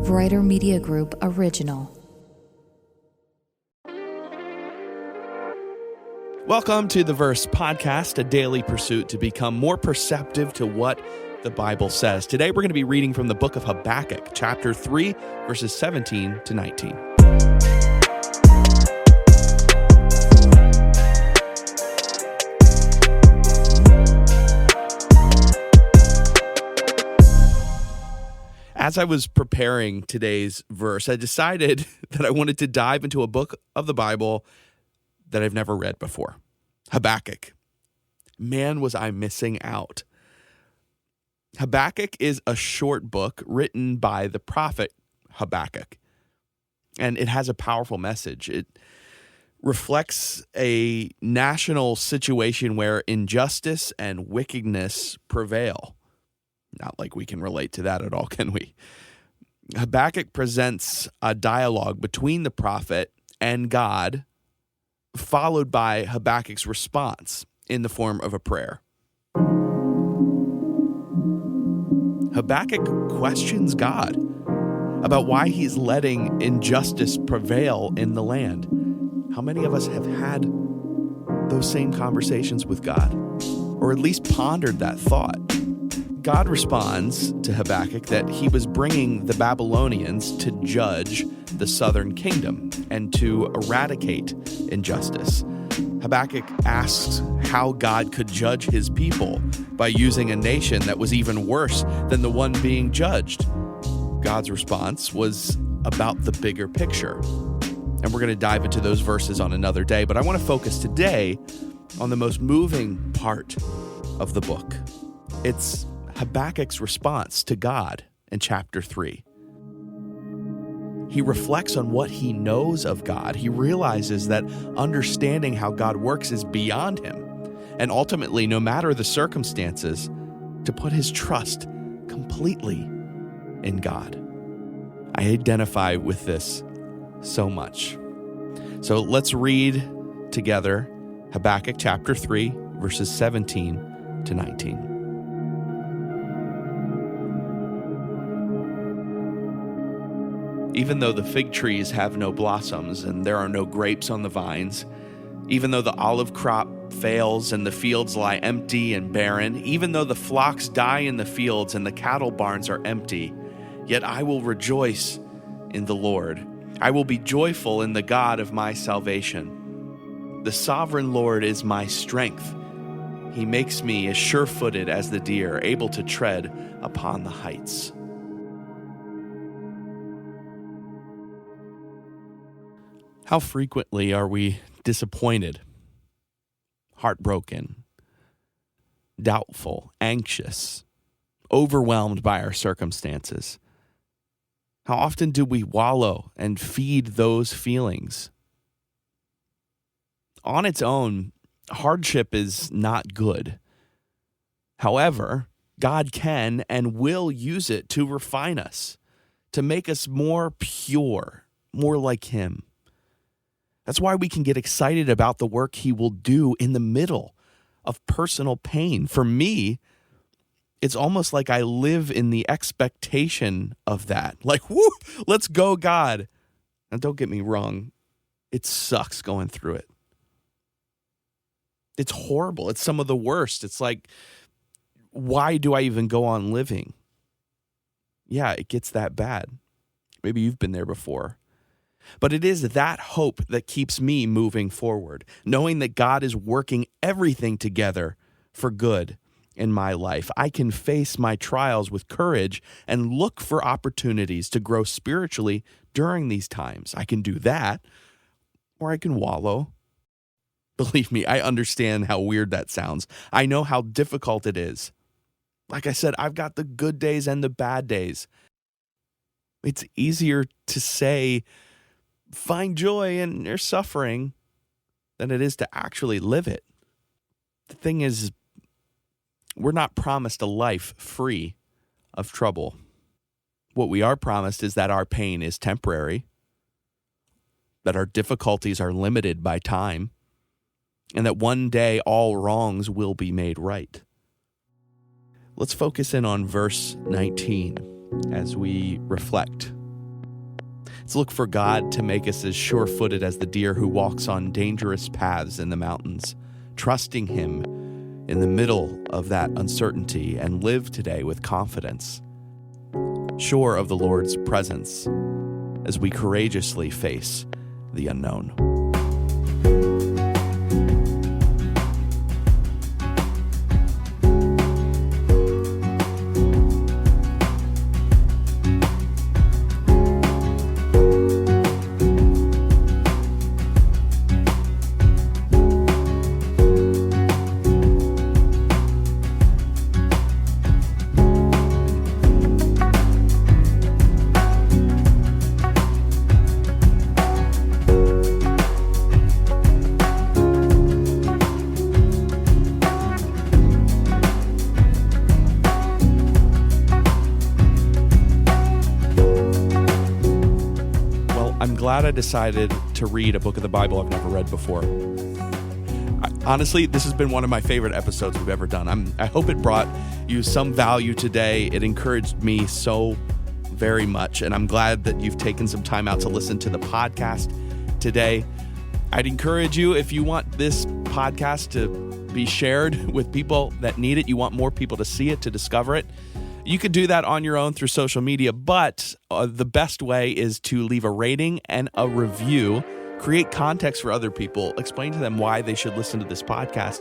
Brighter Media Group original. Welcome to the Verse Podcast, a daily pursuit to become more perceptive to what the Bible says. Today we're going to be reading from the book of Habakkuk, chapter 3, verses 17 to 19. As I was preparing today's verse, I decided that I wanted to dive into a book of the Bible that I've never read before. Habakkuk. Man, was I missing out. Habakkuk is a short book written by the prophet Habakkuk, and it has a powerful message. It reflects a national situation where injustice and wickedness prevail. Not like we can relate to that at all, can we? Habakkuk presents a dialogue between the prophet and God, followed by Habakkuk's response in the form of a prayer. Habakkuk questions God about why he's letting injustice prevail in the land. How many of us have had those same conversations with God, or at least pondered that thought? God responds to Habakkuk that he was bringing the Babylonians to judge the southern kingdom and to eradicate injustice. Habakkuk asks how God could judge his people by using a nation that was even worse than the one being judged. God's response was about the bigger picture. And we're going to dive into those verses on another day, but I want to focus today on the most moving part of the book. It's Habakkuk's response to God in chapter 3. He reflects on what he knows of God. He realizes that understanding how God works is beyond him, and ultimately, no matter the circumstances, to put his trust completely in God. I identify with this so much. So let's read together Habakkuk chapter 3, verses 17 to 19. Even though the fig trees have no blossoms and there are no grapes on the vines, even though the olive crop fails and the fields lie empty and barren, even though the flocks die in the fields and the cattle barns are empty, yet I will rejoice in the Lord. I will be joyful in the God of my salvation. The sovereign Lord is my strength. He makes me as sure-footed as the deer, able to tread upon the heights. How frequently are we disappointed, heartbroken, doubtful, anxious, overwhelmed by our circumstances? How often do we wallow and feed those feelings? On its own, hardship is not good. However, God can and will use it to refine us, to make us more pure, more like Him. That's why we can get excited about the work He will do in the middle of personal pain. For me, it's almost like I live in the expectation of that. Like, whoo, let's go, God. And don't get me wrong, it sucks going through it. It's horrible. It's some of the worst. It's like, why do I even go on living? Yeah, it gets that bad. Maybe you've been there before. But it is that hope that keeps me moving forward, knowing that God is working everything together for good in my life. I can face my trials with courage and look for opportunities to grow spiritually during these times. I can do that, or I can wallow. Believe me, I understand how weird that sounds. I know how difficult it is. Like I said, I've got the good days and the bad days. It's easier to say, find joy in your suffering than it is to actually live it. The thing is, we're not promised a life free of trouble. What we are promised is that our pain is temporary, that our difficulties are limited by time, and that one day all wrongs will be made right. Let's focus in on verse 19 as we reflect Let's look for God to make us as sure-footed as the deer who walks on dangerous paths in the mountains, trusting Him in the middle of that uncertainty, and live today with confidence, sure of the Lord's presence as we courageously face the unknown. I'm glad I decided to read a book of the Bible I've never read before. Honestly, this has been one of my favorite episodes we've ever done. I hope it brought you some value today. It encouraged me so very much, and I'm glad that you've taken some time out to listen to the podcast today. I'd encourage you, if you want this podcast to be shared with people that need it, you want more people to see it, to discover it, you could do that on your own through social media, but the best way is to leave a rating and a review, create context for other people, explain to them why they should listen to this podcast,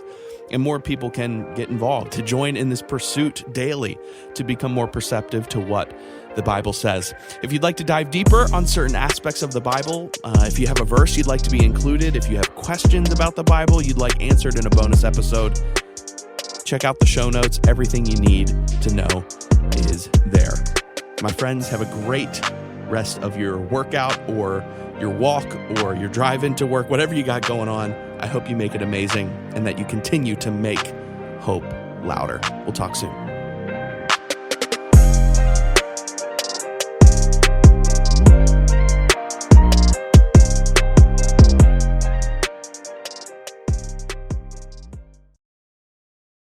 and more people can get involved to join in this pursuit daily to become more perceptive to what the Bible says. If you'd like to dive deeper on certain aspects of the Bible, if you have a verse you'd like to be included, if you have questions about the Bible you'd like answered in a bonus episode, check out the show notes. Everything you need to know is there. My friends, have a great rest of your workout or your walk or your drive into work, whatever you got going on. I hope you make it amazing and that you continue to make hope louder. We'll talk soon.